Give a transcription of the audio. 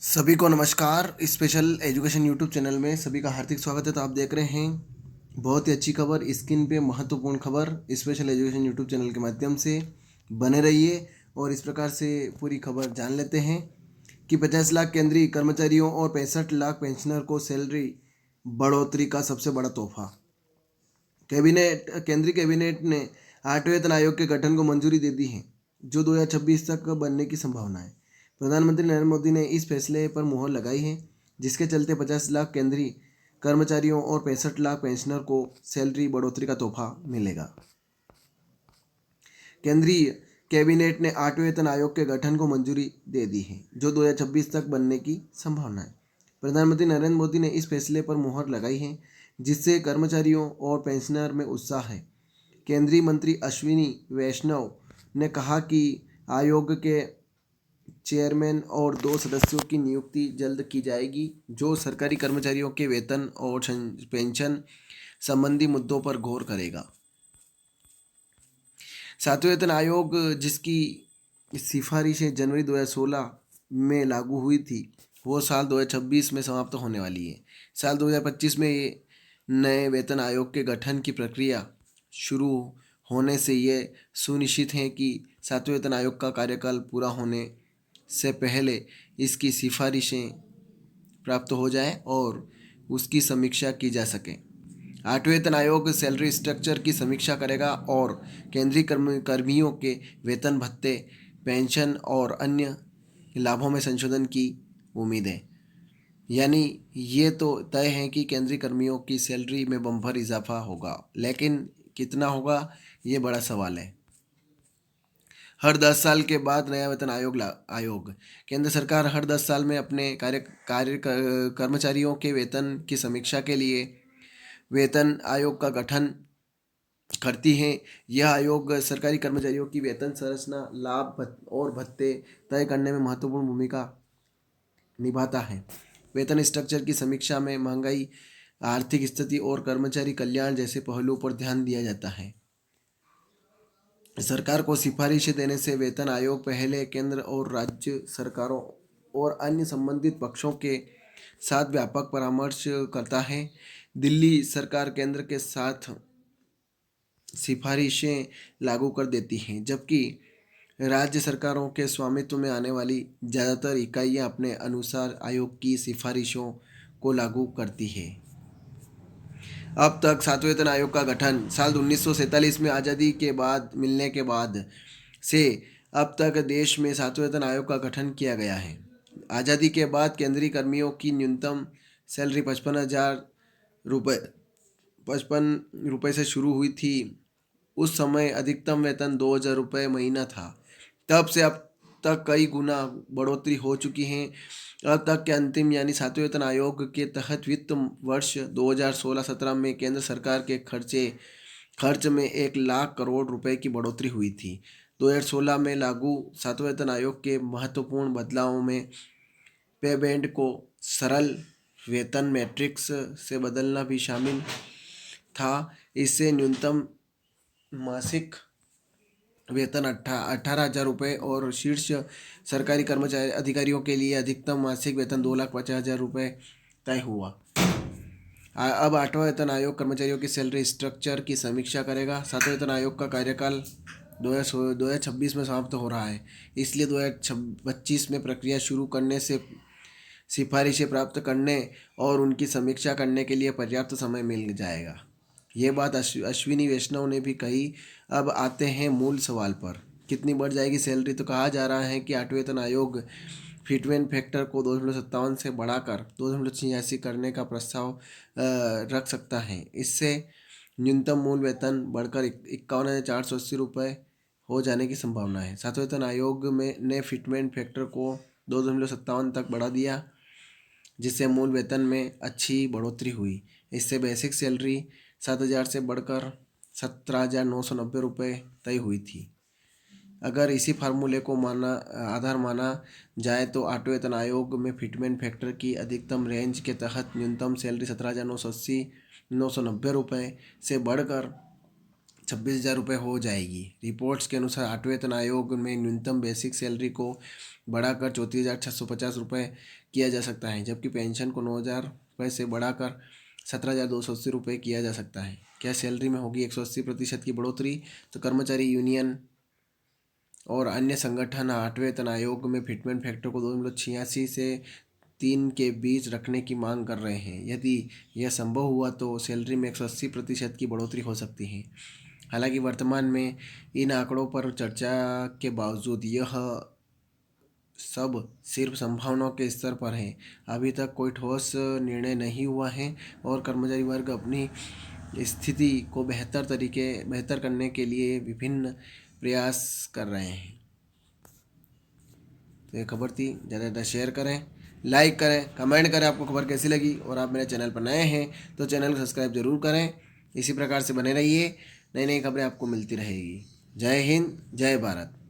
सभी को नमस्कार। स्पेशल एजुकेशन यूट्यूब चैनल में सभी का हार्दिक स्वागत है। तो आप देख रहे हैं बहुत ही अच्छी खबर, स्क्रीन पे महत्वपूर्ण खबर स्पेशल एजुकेशन यूट्यूब चैनल के माध्यम से बने रहिए और इस प्रकार से पूरी खबर जान लेते हैं कि 50 लाख केंद्रीय कर्मचारियों और 65 लाख पेंशनर को सैलरी बढ़ोतरी का सबसे बड़ा तोहफा। केंद्रीय कैबिनेट ने 8वें वेतन आयोग के गठन को मंजूरी दे दी है, जो 2026 तक बनने की संभावना है। प्रधानमंत्री नरेंद्र मोदी ने इस फैसले पर मुहर लगाई है, जिसके चलते 50 लाख केंद्रीय कर्मचारियों और 65 लाख पेंशनर को सैलरी बढ़ोतरी का तोहफा मिलेगा। केंद्रीय कैबिनेट ने 8वें वेतन आयोग के गठन को मंजूरी दे दी है, जो 2026 तक बनने की संभावना है। प्रधानमंत्री नरेंद्र मोदी ने इस फैसले पर मुहर लगाई है, जिससे कर्मचारियों और पेंशनर में उत्साह है। केंद्रीय मंत्री अश्विनी वैष्णव ने कहा कि आयोग के चेयरमैन और 2 सदस्यों की नियुक्ति जल्द की जाएगी, जो सरकारी कर्मचारियों के वेतन और पेंशन संबंधी मुद्दों पर गौर करेगा। 7वें वेतन आयोग, जिसकी सिफारिशें जनवरी 2016 में लागू हुई थी, वो साल 2026 में समाप्त होने वाली है। साल 2025 में ये नए वेतन आयोग के गठन की प्रक्रिया शुरू होने से ये सुनिश्चित है कि 7वें वेतन आयोग का कार्यकाल पूरा होने से पहले इसकी सिफारिशें प्राप्त हो जाए और उसकी समीक्षा की जा सके। 8वें वेतन आयोग सैलरी स्ट्रक्चर की समीक्षा करेगा और केंद्रीय कर्मियों के वेतन भत्ते, पेंशन और अन्य लाभों में संशोधन की उम्मीद है। यानी ये तो तय है कि केंद्रीय कर्मियों की सैलरी में बम्पर इजाफा होगा, लेकिन कितना होगा ये बड़ा सवाल है। हर 10 साल के बाद नया वेतन आयोग। केंद्र सरकार हर 10 साल में अपने कर्मचारियों के वेतन की समीक्षा के लिए वेतन आयोग का गठन करती है। यह आयोग सरकारी कर्मचारियों की वेतन संरचना, लाभ और भत्ते तय करने में महत्वपूर्ण भूमिका निभाता है। वेतन स्ट्रक्चर की समीक्षा में महंगाई, आर्थिक स्थिति और कर्मचारी कल्याण जैसे पहलुओं पर ध्यान दिया जाता है। सरकार को सिफारिशें देने से वेतन आयोग पहले केंद्र और राज्य सरकारों और अन्य संबंधित पक्षों के साथ व्यापक परामर्श करता है। दिल्ली सरकार केंद्र के साथ सिफारिशें लागू कर देती हैं, जबकि राज्य सरकारों के स्वामित्व में आने वाली ज़्यादातर इकाइयां अपने अनुसार आयोग की सिफारिशों को लागू करती है। अब तक 7वें वेतन आयोग का गठन साल 1947 में आज़ादी के बाद मिलने के बाद से अब तक देश में 7वें वेतन आयोग का गठन किया गया है। आज़ादी के बाद केंद्रीय कर्मियों की न्यूनतम सैलरी 55 रुपये से शुरू हुई थी। उस समय अधिकतम वेतन 2,000 रुपये महीना था। तब से अब तक कई गुना बढ़ोतरी हो चुकी है। अब तक के अंतिम यानी 7वें वेतन आयोग के तहत वित्त वर्ष 2016-17 में केंद्र सरकार के खर्च में 1 लाख करोड़ रुपए की बढ़ोतरी हुई थी। 2016 में लागू 7वें वेतन आयोग के महत्वपूर्ण बदलावों में पे बैंड को सरल वेतन मैट्रिक्स से बदलना भी शामिल था। इससे न्यूनतम मासिक वेतन 18,000 रुपये और शीर्ष सरकारी कर्मचारी अधिकारियों के लिए अधिकतम मासिक वेतन 2,50,000 रुपये तय हुआ। अब 8वां वेतन आयोग कर्मचारियों की सैलरी स्ट्रक्चर की समीक्षा करेगा। 7वें वेतन आयोग का कार्यकाल 2026 में समाप्त हो रहा है, इसलिए 2025 में प्रक्रिया शुरू करने से सिफारिशें प्राप्त करने और उनकी समीक्षा करने के लिए पर्याप्त समय मिल जाएगा। ये बात अश्विनी वैष्णव ने भी कही। अब आते हैं मूल सवाल पर, कितनी बढ़ जाएगी सैलरी। तो कहा जा रहा है कि 8वें वेतन आयोग फिटमेंट फैक्टर को 2.57 से बढ़ाकर 2.86 करने का प्रस्ताव रख सकता है। इससे न्यूनतम मूल वेतन बढ़कर 51,480 रुपये हो जाने की संभावना है। 7वें वेतन आयोग में ने फिटमेंट फैक्टर को 2.57 तक बढ़ा दिया, जिससे मूल वेतन में अच्छी बढ़ोतरी हुई। इससे बेसिक सैलरी 7,000 से बढ़कर 17,990 रुपये तय हुई थी। अगर इसी फार्मूले को आधार माना जाए तो 8वें वेतन आयोग में फिटमेंट फैक्टर की अधिकतम रेंज के तहत न्यूनतम सैलरी 17,990 रुपये से बढ़कर 26,000 रुपये हो जाएगी। रिपोर्ट्स के अनुसार 8वें वेतन आयोग में न्यूनतम बेसिक सैलरी को बढ़ाकर 34,650 रुपये किया जा सकता है, जबकि पेंशन को 9,000 रुपये से बढ़ाकर 17,280 रुपये किया जा सकता है। क्या सैलरी में होगी 180% की बढ़ोतरी? तो कर्मचारी यूनियन और अन्य संगठन 8वें वेतन आयोग में फिटमेंट फैक्टर को 2.86 से 3 के बीच रखने की मांग कर रहे हैं। यदि यह संभव हुआ तो सैलरी में 180% की बढ़ोतरी हो सकती है। हालांकि वर्तमान में इन आंकड़ों पर चर्चा के बावजूद यह सब सिर्फ संभावनाओं के स्तर पर है। अभी तक कोई ठोस निर्णय नहीं हुआ है और कर्मचारी वर्ग अपनी स्थिति को बेहतर करने के लिए विभिन्न प्रयास कर रहे हैं। तो ये खबर थी, ज़्यादा से ज़्यादा शेयर करें, लाइक करें, कमेंट करें आपको खबर कैसी लगी। और आप मेरे चैनल पर नए हैं तो चैनल को सब्सक्राइब जरूर करें। इसी प्रकार से बने रहिए, नई नई खबरें आपको मिलती रहेगी। जय हिंद, जय भारत।